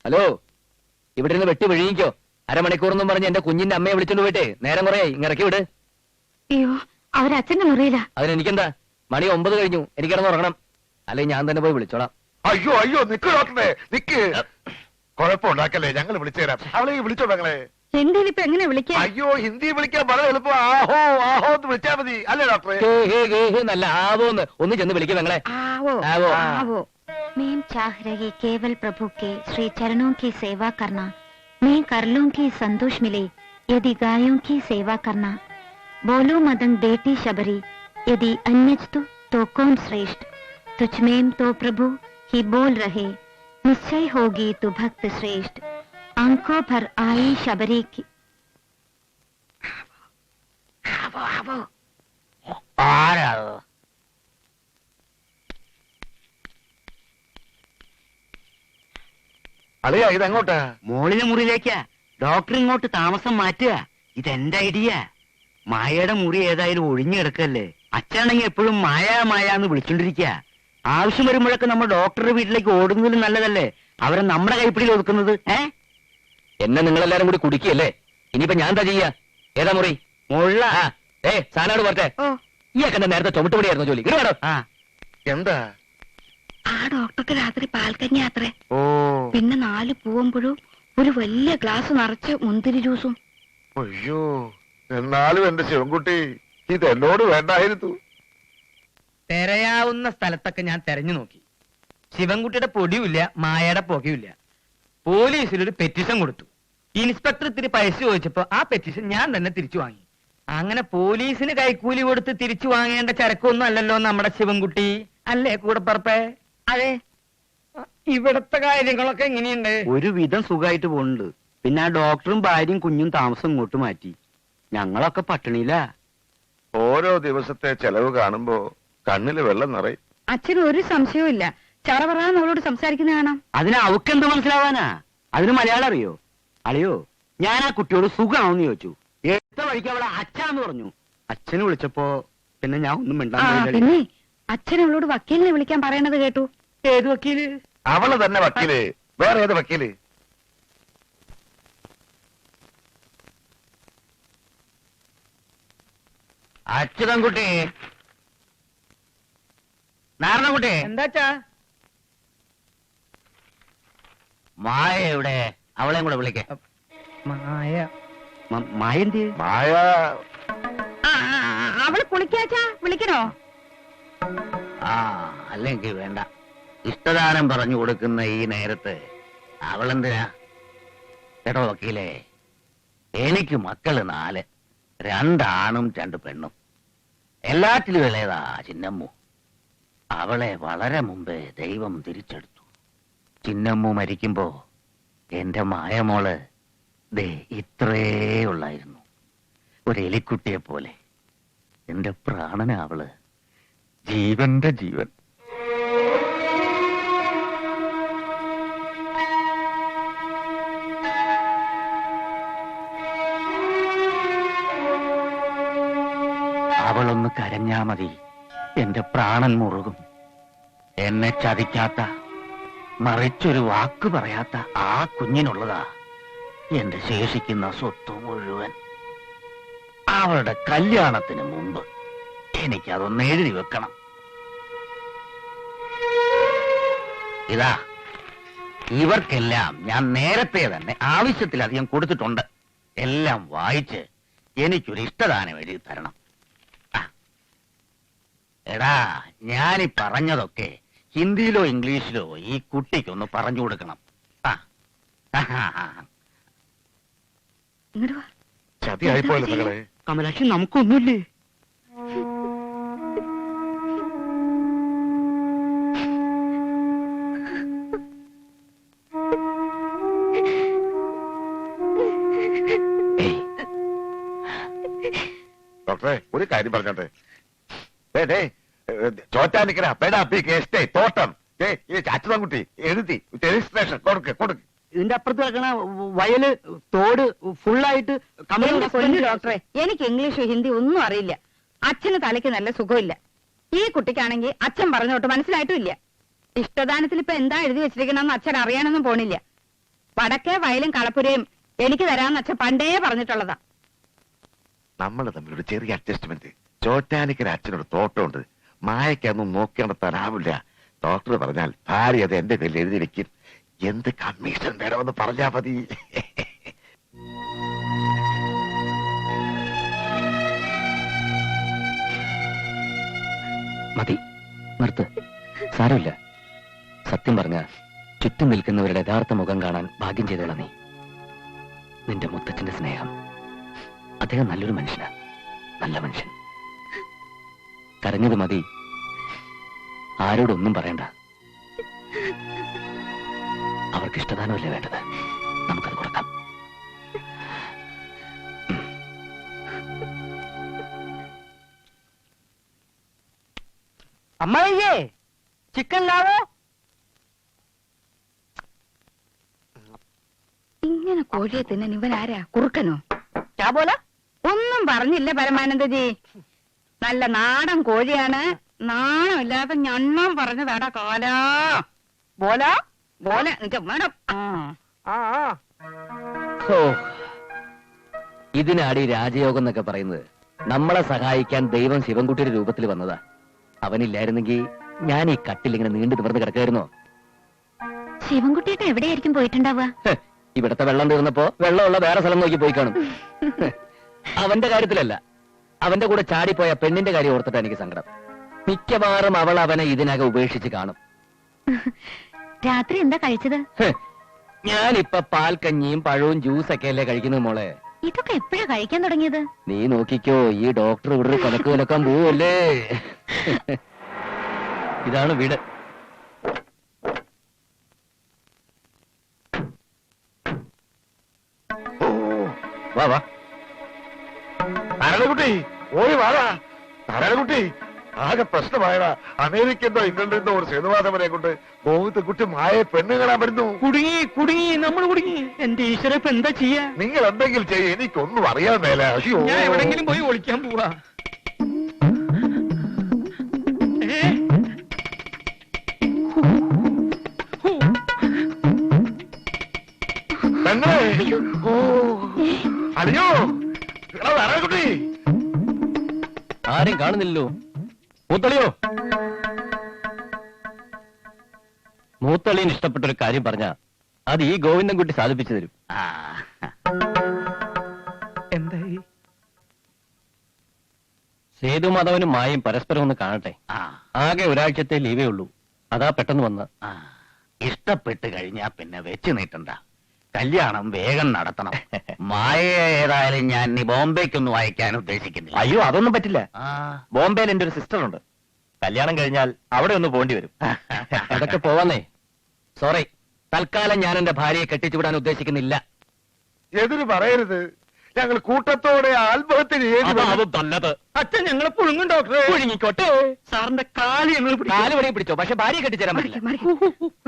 Hello, ഇവിടെ നിന്ന് വെട്ടി വിഴിയിക്കോ. അരമണിക്കൂറെന്നും പറഞ്ഞ് എന്റെ കുഞ്ഞിന്റെ അമ്മയെ വിളിച്ചോണ്ട് പോയിട്ടേ നേരം കുറയായി, ഇറക്കി വിട്. അയ്യോ, അവരച്ഛന്റെ മുറിയില്ല. അതിനെനിക്കെന്താ? മണി 9 കഴിഞ്ഞു, എനിക്ക് കിടന്ന് ഉറങ്ങണം. അല്ലെങ്കിൽ ഞാൻ തന്നെ പോയി വിളിച്ചോളാം. അയ്യോ അയ്യോ, നിക്ക് ഡോക്ടറെ, നിക്ക്. കുഴപ്പമുണ്ടാക്കല്ലേ, ഞങ്ങൾ വിളിച്ചു തരാം. അവളെ വിളിച്ചോ ഞങ്ങളെ. ഹിന്ദിയിൽ ഇപ്പൊ എങ്ങനെ വിളിക്കാം? അയ്യോ, ഹിന്ദി വിളിക്കാൻ വളരെ എളുപ്പം. ആഹോ ആഹോ എന്ന് വിളിച്ചാൽ മതി, അല്ലേ ഡോക്ടറെ? നല്ല ആവോന്ന് ഒന്ന് ചെന്ന് വിളിക്കും ഞങ്ങളെ. आवो आवो। आवो। मैं चाह रही केवल प्रभु के श्री चरणों की सेवा करना। मैं कर लूं की संतोष मिले यदि गायों की सेवा करना। बोलो मदंग बेटी शबरी यदि अन्यज तो कौन श्रेष्ठ। तुझ में तो प्रभु ही बोल रहे निश्चय होगी तू भक्त श्रेष्ठ। आंखों भर आई शबरी की। आवो आवो। അളിയാ, ഇതെങ്ങോട്ടാ? മോളിലെ മുറിയിലേക്കാ. ഡോക്ടർ ഇങ്ങോട്ട് താമസം മാറ്റുക. ഇതെന്റെ ഐഡിയ. മായയുടെ മുറി ഏതായാലും ഒഴിഞ്ഞു കിടക്കല്ലേ. അച്ഛനാണെങ്കിൽ എപ്പോഴും മായ മായ എന്ന് വിളിച്ചോണ്ടിരിക്കുക. ആവശ്യം വരുമ്പോഴൊക്കെ നമ്മൾ ഡോക്ടറുടെ വീട്ടിലേക്ക് ഓടുന്നതിലും നല്ലതല്ലേ അവരെ നമ്മുടെ കൈപ്പിടിയിൽ ഒതുക്കുന്നത്. എന്നെ നിങ്ങളെല്ലാരും കൂടി കുടിക്കല്ലേ? ഇനിയിപ്പോ ഞാൻ എന്താ ചെയ്യാ? ഏതാ മുറി? മുള്ള. സാധനോട് പോരട്ടെ. ഈ ഒക്കെ നേരത്തെ ചുമട്ടുപടിയായിരുന്നു ജോലി. കേട്ടോ? എന്താ? ആ ഡോക്ടർക്ക് രാത്രി പാൽക്കഞ്ഞി അത്രേ. ഓ, പിന്നെ 4 പൂവമ്പഴും ഒരു വലിയ ഗ്ലാസ് നിറച്ച് മുന്തിരി ജ്യൂസും. അയ്യോ, എന്നാലും എന്റെ ശിവൻകുട്ടി ഇത് എന്നോട് വേണ്ടായിരുന്നു. തെരയാവുന്ന സ്ഥലത്തൊക്കെ ഞാൻ തെരഞ്ഞു നോക്കി. ശിവൻകുട്ടിയുടെ പൊടിയുമില്ല, മായയുടെ പുകയുമില്ല. പോലീസിലൊരു പെറ്റീഷൻ കൊടുത്തു. ഇൻസ്പെക്ടർ ഇത്തിരി പൈസ ചോദിച്ചപ്പോ ആ പെറ്റീഷൻ ഞാൻ തന്നെ തിരിച്ചു വാങ്ങി. അങ്ങനെ പോലീസിന് കൈക്കൂലി കൊടുത്ത് തിരിച്ചു വാങ്ങേണ്ട ചരക്കൊന്നും അല്ലല്ലോ നമ്മുടെ ശിവൻകുട്ടി, അല്ലേ കൂടപ്പറപ്പേ? അതെ. ഇവിടത്തെ കാര്യങ്ങളൊക്കെ എങ്ങനെയുണ്ട്? ഒരുവിധം സുഖമായിട്ട് പോകുന്നുണ്ട്. പിന്നെ ആ ഡോക്ടറും ഭാര്യയും കുഞ്ഞും താമസം ഇങ്ങോട്ട് മാറ്റി. ഞങ്ങളൊക്കെ പട്ടിണിയിലാ. ഓരോ ദിവസത്തെ ചെലവ് കാണുമ്പോ കണ്ണില് വെള്ളം നിറയും. അച്ഛന് ഒരു സംശയവും ഇല്ല. ചറപറാന്ന് അവളോട് സംസാരിക്കുന്ന കാണാം. അതിന് അവക്കെന്ത് മനസ്സിലാവാനാ? അതിന് മലയാളം അറിയോ? അളിയോ, ഞാൻ ആ കുട്ടിയോട് സുഖമാണെന്ന് ചോദിച്ചു. എടുത്ത വഴിക്ക് അവളെ അച്ഛാന്ന് പറഞ്ഞു. അച്ഛന് വിളിച്ചപ്പോ പിന്നെ ഞാൻ ഒന്നും മിണ്ടാൻ. പിന്നെ അച്ഛൻ അവളോട് വക്കീലിനെ വിളിക്കാൻ പറയണത് കേട്ടു. ഏത് വക്കീല്? അവള് തന്നെ വക്കീല്, വേറെ ഏത് വക്കീല്? അച്യുതൻകുട്ടി, നാരണൻകുട്ടി, എന്താച്ചാ? മായ എവിടെ? അവളെയും കൂടെ വിളിക്ക. മായ മായ എന്ത്? മായ അവള് കുളിക്കാച്ചാ, വിളിക്കണോ? അല്ലെങ്കിൽ വേണ്ട. ഇഷ്ടദാനം പറഞ്ഞു കൊടുക്കുന്ന ഈ നേരത്ത് അവളെന്തിനാ? കേട്ടോ വക്കീലേ, എനിക്ക് മക്കള് 4, 2 ആണും 2 പെണ്ണും. എല്ലാറ്റിലും ഇളയതാ ചിന്നമ്മു. അവളെ വളരെ മുമ്പേ ദൈവം തിരിച്ചെടുത്തു. ചിന്നമ്മു മരിക്കുമ്പോ എന്റെ മായമോള് ദേ ഇത്രേ ഉള്ളായിരുന്നു, ഒരു എലിക്കുട്ടിയെ പോലെ. എന്റെ പ്രാണന അവള്, ജീവന്റെ ജീവൻ. അവളൊന്ന് കരഞ്ഞാ മതി, എന്റെ പ്രാണൻ മുറുകും. എന്നെ ചതിക്കാത്ത, മറിച്ചൊരു വാക്ക് പറയാത്ത ആ കുഞ്ഞിനുള്ളതാ എന്റെ ശേഷിക്കുന്ന സ്വത്ത് മുഴുവൻ. അവളുടെ കല്യാണത്തിന് മുമ്പ് എനിക്കതൊന്ന് എഴുതി വെക്കണം. ഇതാ, ഇവർക്കെല്ലാം ഞാൻ നേരത്തെ തന്നെ ആവശ്യത്തിലധികം കൊടുത്തിട്ടുണ്ട്. എല്ലാം വായിച്ച് എനിക്കൊരു ഇഷ്ടദാനം എഴുതി തരണം. എടാ, ഞാനീ പറഞ്ഞതൊക്കെ ഹിന്ദിയിലോ ഇംഗ്ലീഷിലോ ഈ കുട്ടിക്കൊന്ന് പറഞ്ഞു കൊടുക്കണം. ചതിയായിപ്പോയല്ലോ മകളെ. കമലാക്ഷി, നമുക്കൊന്നുമില്ലേ? ഡോക്ടറെ, ഒരു കാര്യം പറഞ്ഞോട്ടെ. ചോറ്റാനിക്കര പേടാപ്പി കേസ്റ്റേ തോട്ടം അച്യുതൻകുട്ടി എഴുതി രജിസ്ട്രേഷൻ കൊടുക്ക്. ഇതിന്റെ അപ്പുറത്ത് വെക്കണ വയല് തോട് ഫുള്ളായിട്ട് ഡോക്ടറെ, എനിക്ക് ഇംഗ്ലീഷ് ഹിന്ദി ഒന്നും അറിയില്ല. അച്ഛന് തലയ്ക്ക് നല്ല സുഖമില്ല. ഈ കുട്ടിക്കാണെങ്കിൽ അച്ഛൻ പറഞ്ഞോട്ട് മനസ്സിലായിട്ടുമില്ല. ഇഷ്ടദാനത്തിൽ ഇപ്പൊ എന്താ എഴുതി വെച്ചിരിക്കണമെന്ന് അച്ഛൻ അറിയാനൊന്നും പോണില്ല. വടക്കേ വയലും കളപ്പുരയും എനിക്ക് തരാന്ന് അച്ഛൻ പണ്ടേ പറഞ്ഞിട്ടുള്ളതാ. നമ്മൾ തമ്മിലൊരു ചെറിയ അഡ്ജസ്റ്റ്മെന്റ്. ചോറ്റാനിക്കര അച്ഛനൊരു തോട്ടമുണ്ട്. മായക്കൊന്നും നോക്കി നടത്താനാവില്ല. ഡോക്ടർ പറഞ്ഞാൽ ഭാര്യ അത് എന്റെ പേരിൽ എഴുതി വെക്കും. എന്ത് കമ്മീഷൻ വേണമെന്ന് പറഞ്ഞാ മതി. മതി, നിർത്ത്. സാരമില്ല. സത്യം പറഞ്ഞ ചുറ്റും നിൽക്കുന്നവരുടെ യഥാർത്ഥ മുഖം കാണാൻ ഭാഗ്യം ചെയ്തേള നീ. നിന്റെ മുത്തച്ഛന്റെ സ്നേഹം. അദ്ദേഹം നല്ലൊരു മനുഷ്യനാ, നല്ല മനുഷ്യൻ. കരഞ്ഞത് മതി, ആരോടൊന്നും പറയണ്ട. അവർക്ക് ഇഷ്ടദാനമല്ലേ വേണ്ടത്, നമുക്കത് കൊടുക്കാം. അമ്മയ്യേ, ചിക്കൻ ലാവോ? ഇങ്ങനെ കോഴിയെ തിന്നാൻ ഇവൻ ആരാ? കുറുക്കനോ? ചാപോല ഒന്നും പറഞ്ഞില്ല പരമാനന്ദജി. നല്ല നാടൻ കോഴിയാണ്. നാണമില്ലാതെ ഞണ്ണം പറഞ്ഞതാടാ കാലാ. ബോല ബോല നിനക്ക് വേണം. ഓ, ഇതിനാടി രാജയോഗം എന്നൊക്കെ പറയുന്നത്. നമ്മളെ സഹായിക്കാൻ ദൈവം ശിവൻകുട്ടിയുടെ രൂപത്തിൽ വന്നതാ. അവനില്ലായിരുന്നെങ്കിൽ ഞാൻ ഈ കട്ടിൽ ഇങ്ങനെ നീണ്ടു നിവർന്ന് കിടക്കായിരുന്നോ? ശിവൻകുട്ടിയേട്ട എവിടെയായിരിക്കും പോയിട്ടുണ്ടാവുക? ഇവിടത്തെ വെള്ളം തീർന്നപ്പോ വെള്ളമുള്ള വേറെ സ്ഥലം നോക്കി പോയി കാണും. അവന്റെ കാര്യത്തിലല്ല, അവന്റെ കൂടെ ചാടിപ്പോയ പെണ്ണിന്റെ കാര്യം ഓർത്തിട്ടാ എനിക്ക് സങ്കടം. മിക്കവാറും അവൾ അവനെ ഇതിനകം ഉപേക്ഷിച്ച് കാണും. രാത്രി എന്താ കഴിച്ചത്? ഞാനിപ്പൊ പാൽക്കഞ്ഞിയും പഴവും ജ്യൂസൊക്കെ അല്ലേ കഴിക്കുന്നത് മോളെ. ഇതൊക്കെ എപ്പോഴാ കഴിക്കാൻ തുടങ്ങിയത്? നീ നോക്കിക്കോ, ഈ ഡോക്ടർ ഇവിടെ ഒരു കൊലക്ക് കൊലക്കാൻ പോവല്ലേ. ഇതാണ് വീട്. വാ വാ നാരായണകുട്ടി, ഓടി വാടാ. നാരായണകുട്ടി, ആകെ പ്രശ്നമായടാ. അമേരിക്കന്തോ ഇംഗ്ലണ്ടിൽ ഒരു സേതുവാദവരെ കൊണ്ട് ഗോവിന്ദ കുട്ടി മായ പെണ്ണ് കാണാൻ വരുന്നു. കുടുങ്ങി നമ്മൾ കുടുങ്ങി. എന്റെ ഈശ്വര, ഇപ്പൊ എന്താ ചെയ്യാ? നിങ്ങൾ എന്തെങ്കിലും ചെയ്യ, എനിക്കൊന്നും അറിയാൻ മേല. അയ്യോ, ഞാൻ എവിടെങ്കിലും പോയി ഒളിക്കാൻ പോവാ. പെണ്ണേ, ഓ അടിയോ. എടാ നാരായണകുട്ടി, ആരും കാണുന്നില്ലല്ലോ. മൂത്തളിയോ? മൂത്തളിന് ഇഷ്ടപ്പെട്ട ഒരു കാര്യം പറഞ്ഞ അത് ഈ ഗോവിന്ദൻകുട്ടി സാധിപ്പിച്ചു തരും. ആ, എന്തായി? സേതുമാധവനും മായും പരസ്പരം ഒന്ന് കാണട്ടെ. ആ, ആകെ ഒരാഴ്ചത്തെ ലീവേ ഉള്ളൂ. അതാ പെട്ടെന്ന് വന്ന്. ആ. ഇഷ്ടപ്പെട്ട് കഴിഞ്ഞാ പിന്നെ വെച്ച് നീട്ടണ്ട. കല്യാണം വേഗം നടത്തണം. മായ ഏതായാലും ഞാൻ ഇനി ബോംബെക്കൊന്നും അയക്കാൻ ഉദ്ദേശിക്കുന്നില്ല. അയ്യോ, അതൊന്നും പറ്റില്ല. ആ, ബോംബെയിൽ എന്റെ ഒരു സിസ്റ്റർ ഉണ്ട്. കല്യാണം കഴിഞ്ഞാൽ അവിടെ ഒന്ന് പോണ്ടി വരും. അതൊക്കെ പോവാന്നേ. സോറി, തൽക്കാലം ഞാൻ എന്റെ ഭാര്യയെ കെട്ടിച്ചുവിടാൻ ഉദ്ദേശിക്കുന്നില്ല. എതിര് പറയരുത്. ഞങ്ങൾ കൂട്ടത്തോടെ ആത്മഹത്യ ചെയ്യേണ്ടി അതും നല്ലത്. അച്ഛൻ ഞങ്ങളെ പുഴുങ്ങും ഡോക്ടറെ. ഒഴുങ്ങിക്കോട്ടെ. സാറിന്റെ കാല് ഞങ്ങൾ കാല് വഴി പിടിച്ചോ, പക്ഷെ ഭാര്യയെ കെട്ടിച്ചേരാൻ പറ്റില്ല.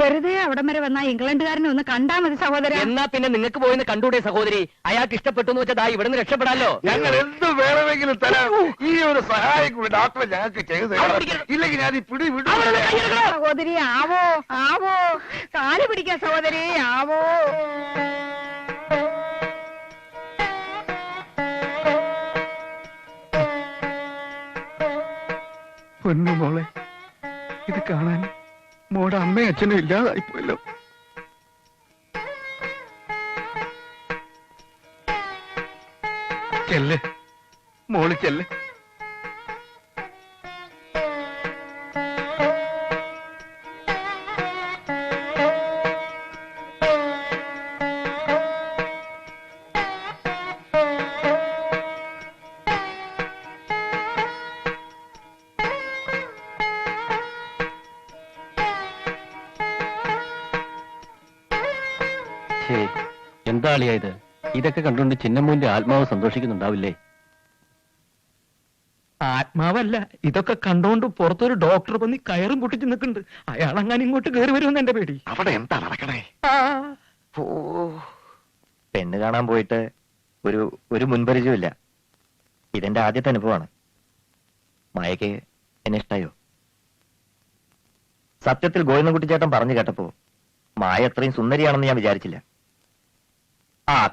വെറുതെ അവിടം വരെ വന്ന ഇംഗ്ലണ്ടുകാരനെ ഒന്ന് കണ്ടാ മതി സഹോദര. എന്നാ പിന്നെ നിങ്ങൾക്ക് പോയിന്ന് കണ്ടൂടെ സഹോദരി? അയാൾക്ക് ഇഷ്ടപ്പെട്ടു എന്ന് വെച്ചാൽ ദാ ഇവിടുന്ന് രക്ഷപ്പെടാലോ. ഞങ്ങൾ എന്ത് വേണമെങ്കിലും തരാം. ഈ ഒരു സഹായം കൂടി ഡോക്ടറെ ഞങ്ങൾക്ക് ചെയ്തു തരാം. ഇല്ലെങ്കിൽ ഞാൻ ഈ പിടി വിടും. സഹോദരി ആവോ ആവോ, കാല് പിടിക്കാൻ സഹോദരി ആവോ. പൊന്നു മോളെ, ഇത് കാണാൻ മോടെ അമ്മയും അച്ഛനും ഇല്ലാതായിപ്പോയല്ലോ. ചെല്ല് മോള് ചെല്ല്. എന്താ അളിയാ ഇത്? ഇതൊക്കെ കണ്ടുകൊണ്ട് ചിന്നമ്മൂന്റെ ആത്മാവ് സന്തോഷിക്കുന്നുണ്ടാവില്ലേ? ആത്മാവല്ല, ഇതൊക്കെ കണ്ടോണ്ട് പുറത്തൊരു ഡോക്ടർ വന്ന് കയറും പൊട്ടിച്ച് നിൽക്കുന്നുണ്ട്. അയാൾ അങ്ങനെ ഇങ്ങോട്ട് കയറി വരുമെന്ന് എന്റെ പേടി. അവിടെ എന്താ നടക്കണേ? ഓ, പെണ്ണ് കാണാൻ പോയിട്ട് ഒരു മുൻപരിചയമില്ല. ഇതെന്റെ ആദ്യത്തെ അനുഭവമാണ്. മായക്ക് എന്നെ ഇഷ്ടായോ? സത്യത്തിൽ ഗോവിന്ദൻകുട്ടി ചേട്ടൻ പറഞ്ഞു കേട്ടപ്പോ മായ അത്രയും സുന്ദരിയാണെന്ന് ഞാൻ വിചാരിച്ചില്ല.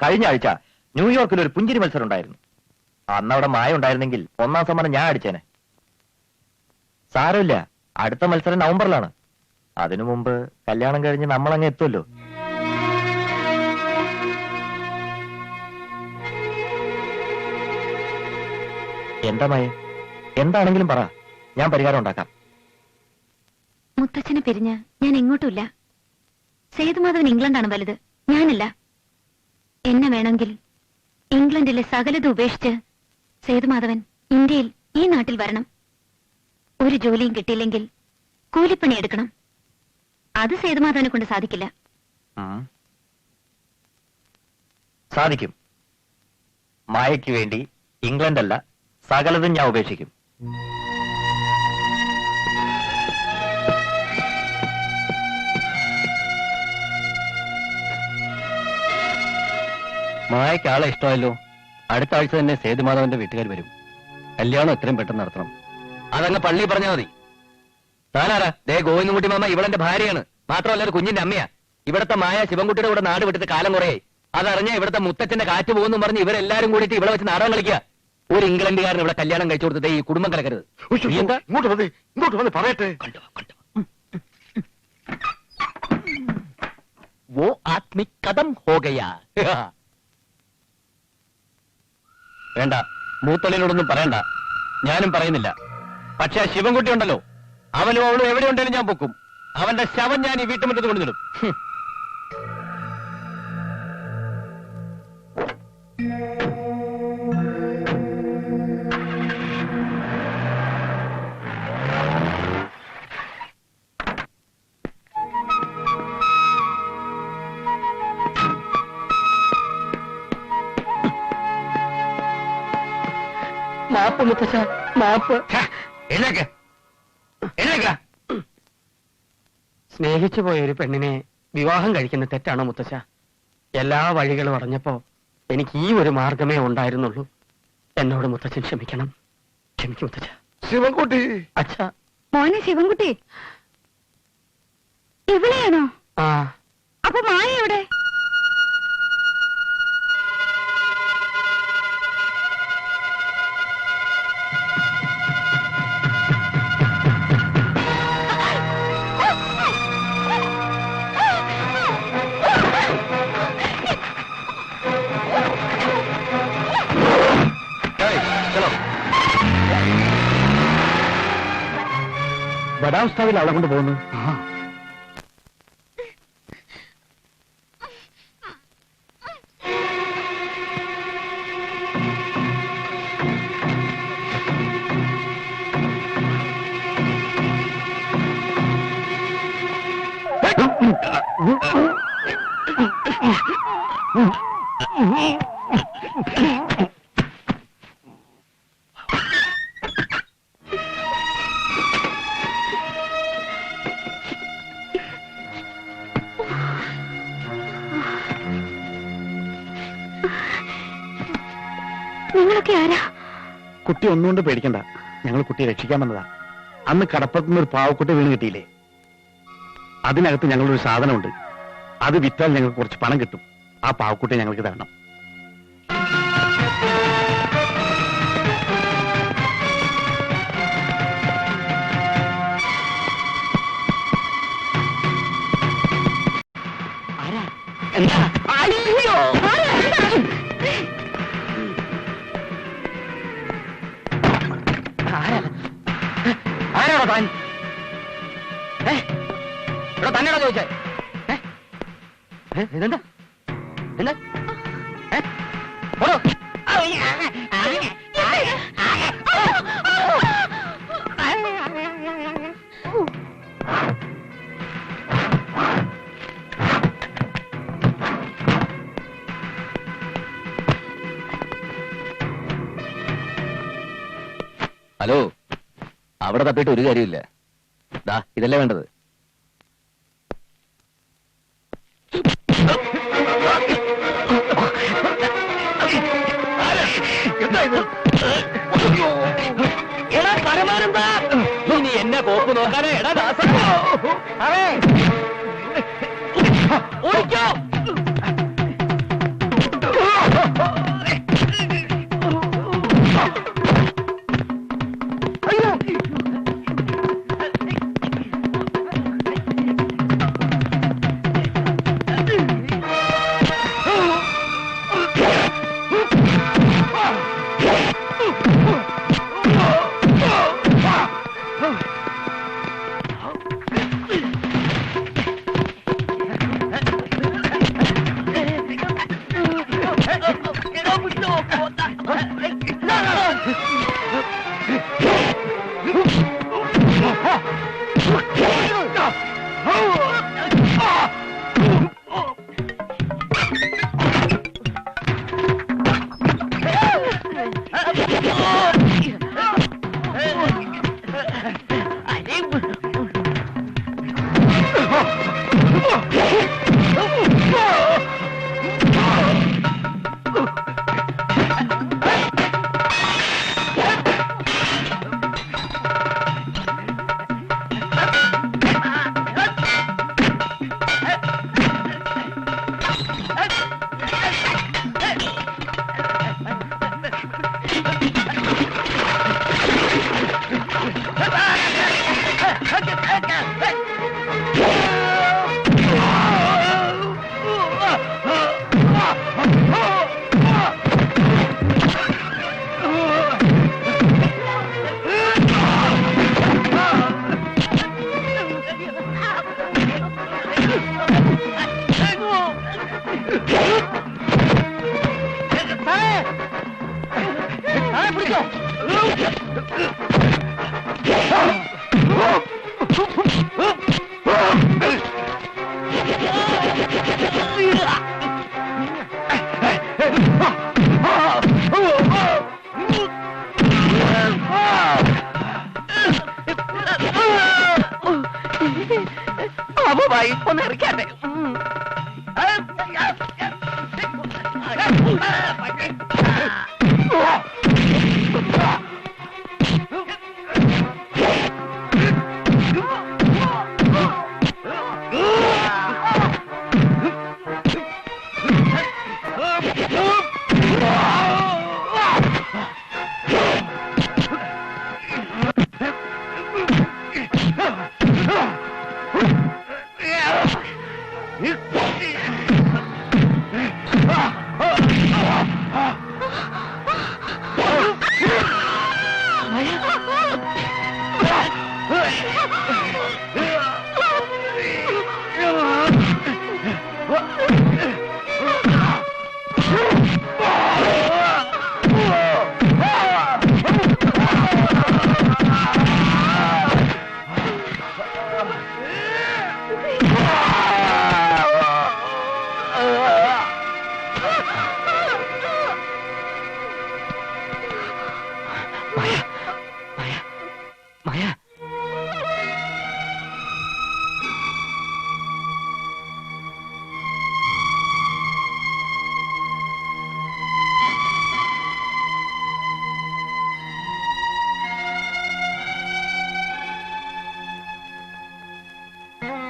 കഴിഞ്ഞ ആഴ്ച ന്യൂയോർക്കിൽ ഒരു പുഞ്ചിരി മത്സരം ഉണ്ടായിരുന്നു. അന്ന് അവിടെ മായ ഉണ്ടായിരുന്നെങ്കിൽ 1ാം സമ്മാനം ഞാൻ അടിച്ചേനെ. സാരമില്ല, അടുത്ത മത്സരം നവംബറിലാണ്. അതിനു മുമ്പ് കല്യാണം കഴിഞ്ഞ് നമ്മളങ്ങ് എത്തുമല്ലോ. എന്താ മായ, എന്താണെങ്കിലും പറ, ഞാൻ പരിഹാരം ഉണ്ടാക്കാം. മുത്തച്ഛനെ പിരിഞ്ഞ് ഞാൻ എങ്ങോട്ടുമില്ല. സേതുമാധവൻ ഇംഗ്ലണ്ടാണ് വലുത്, ഞാനല്ല. എന്നെ വേണമെങ്കിൽ ഇംഗ്ലണ്ടിലെ സകലത് ഉപേക്ഷിച്ച് സേതുമാധവൻ ഇന്ത്യയിൽ ഈ നാട്ടിൽ വരണം. ഒരു ജോലിയും കിട്ടിയില്ലെങ്കിൽ കൂലിപ്പണി എടുക്കണം. അത് സേതുമാധവനെ കൊണ്ട് സാധിക്കില്ല. സാധിക്കും. മായയ്ക്ക് വേണ്ടി ഇംഗ്ലണ്ടല്ല, സകലതും ഞാൻ ഉപേക്ഷിക്കും. മായയ്ക്ക് ആളെ ഇഷ്ടമല്ലോ. അടുത്ത ആഴ്ച തന്നെ സേതുമാധവന്റെ വീട്ടുകാർ വരും. കല്യാണം എത്രയും പെട്ടെന്ന് നടത്തണം. അതങ്ങ് പള്ളി പറഞ്ഞാൽ മതി. താനാരാ? ദേ ഗോവിന്ദൻകുട്ടി മാമ ഇവളെന്റെ ഭാര്യയാണ്. മാത്രമല്ല ഒരു കുഞ്ഞിന്റെ അമ്മയാ. ഇവിടത്തെ മായ ശിവൻകുട്ടിയുടെ കൂടെ നാട് വിട്ടിട്ട് കാലം കുറയായി. അതറിഞ്ഞ ഇവിടുത്തെ മുത്തച്ഛന്റെ കാറ്റ് പോകുന്നു പറഞ്ഞ് ഇവരെല്ലാരും കൂടിയിട്ട് ഇവിടെ വെച്ച് നാടകം കളിക്കുക. ഒരു ഇംഗ്ലണ്ടുകാരൻ ഇവിടെ കല്യാണം കഴിച്ചു കൊടുത്തിട്ട് ഈ കുടുംബം കലക്കരുത്. എന്താ ഇങ്ങോട്ട് വന്ന് പറയട്ടെ. वो आत्मिक कदम हो गया. വേണ്ട, മൂത്തൊള്ളിനോടൊന്നും പറയണ്ട, ഞാനും പറയുന്നില്ല. പക്ഷെ ആ ശിവൻകുട്ടി ഉണ്ടല്ലോ, അവനും അവളും എവിടെ ഉണ്ടെങ്കിലും ഞാൻ പൊക്കും. അവന്റെ ശവം ഞാൻ ഈ വീട്ടുമുറ്റത്ത് കൊണ്ടുവന്നിടും. മാപ്പ് മുത്തച്ഛ, മാപ്പ്. സ്നേഹിച്ചു പോയ ഒരു പെണ്ണിനെ വിവാഹം കഴിക്കുന്ന തെറ്റാണോ മുത്തച്ഛ? എല്ലാ വഴികളും അടഞ്ഞപ്പോ എനിക്ക് ഈ ഒരു മാർഗമേ ഉണ്ടായിരുന്നുള്ളൂ. എന്നോട് മുത്തച്ഛൻ ക്ഷമിക്കണം. ക്ഷമിക്കും മുത്തച്ഛ. ശിവൻകുട്ടി, അച്ഛാ. മോനെ ശിവൻകുട്ടി, ഇവിടെയാണോ? ആ, അപ്പൊ മായ എവിടെ? ബദാംസ്ഥാവിൽ അവളെ കൊണ്ട് പോകുന്നു. നിങ്ങളൊക്കെ ആരാ? കുട്ടി ഒന്നുകൊണ്ട് പേടിക്കണ്ട, ഞങ്ങൾ കുട്ടിയെ രക്ഷിക്കാൻ വന്നതാ. അന്ന് കടപ്പുറത്തുനിന്ന് ഒരു പാവക്കുട്ടി വീണ് കിട്ടിയില്ലേ, അതിനകത്ത് ഞങ്ങളൊരു സാധനമുണ്ട്. അത് വിറ്റാൽ ഞങ്ങൾക്ക് കുറച്ച് പണം കിട്ടും. ആ പാവക്കുട്ടിയെ ഞങ്ങൾക്ക് തരണം. എന്താ? ആരാണോ താൻ? ഇവിടെ തന്നെയാണോ ചോദിച്ചേ? ഇതെന്താ? എന്താ? ഹലോ, അവിടെ തപ്പിയിട്ട് ഒരു കാര്യമില്ല. ദാ ഇതല്ലേ വേണ്ടത്. എടാ പരമാനന്ദ, നീ എന്നെ കോപ്പ് നോക്കാനേ? എടാ ദാസ, ഓടിക്കോ. ഒന്ന് ഇറക്കാട്ടെ.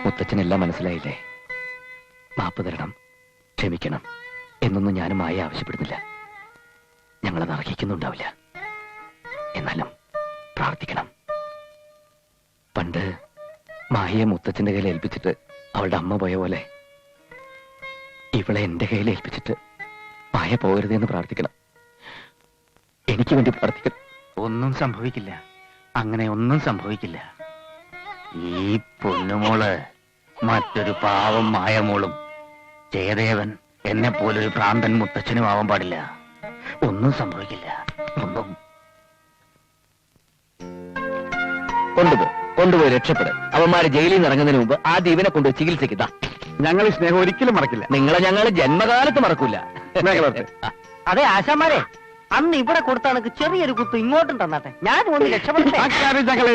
മുത്തച്ഛനെല്ലാം മനസ്സിലായില്ലേ? മാപ്പ് തരണം, ക്ഷമിക്കണം എന്നൊന്നും ഞാനും മായ ആവശ്യപ്പെടുന്നില്ല. ഞങ്ങളത് അർഹിക്കുന്നുണ്ടാവില്ല. എന്നാലും പ്രാർത്ഥിക്കണം. പണ്ട് മായയെ മുത്തച്ഛന്റെ കയ്യിൽ ഏൽപ്പിച്ചിട്ട് അവളുടെ അമ്മ പോയ പോലെ ഇവളെ എന്റെ കയ്യിൽ ഏൽപ്പിച്ചിട്ട് മായ പോകരുതെന്ന് പ്രാർത്ഥിക്കണം. എനിക്ക് വേണ്ടി പ്രാർത്ഥിക്കണം. ഒന്നും സംഭവിക്കില്ല, അങ്ങനെ ഒന്നും സംഭവിക്കില്ല. ഈ പൊന്നുമോള് മറ്റൊരു പാവം മായമോളും ജയദേവൻ എന്നെ പോലൊരു ഭ്രാന്തൻ മുത്തച്ഛനും ആവാൻ പാടില്ല. ഒന്നും സംഭവിക്കില്ല, ഒന്നും. കൊണ്ടുപോയി രക്ഷപ്പെട്. അവന്മാര് ജയിലിൽ നിന്ന് ഇറങ്ങുന്നതിന് മുമ്പ് ആദ്യം ഇവനെ കൊണ്ടുപോയി ചികിത്സയ്ക്ക്. ഞങ്ങൾ ഈ സ്നേഹം ഒരിക്കലും മറക്കില്ല. നിങ്ങളെ ഞങ്ങൾ ജന്മകാലത്ത് മറക്കൂല. അതെ ആശാമാരെ, അന്ന് ഇവിടെ കൊടുത്ത കണക്ക് ചെറിയൊരു കുത്ത് ഇങ്ങോട്ടും തന്നാട്ടെ, ഞാൻ ഒന്ന് രക്ഷപ്പെട്ടെ. ഞങ്ങൾ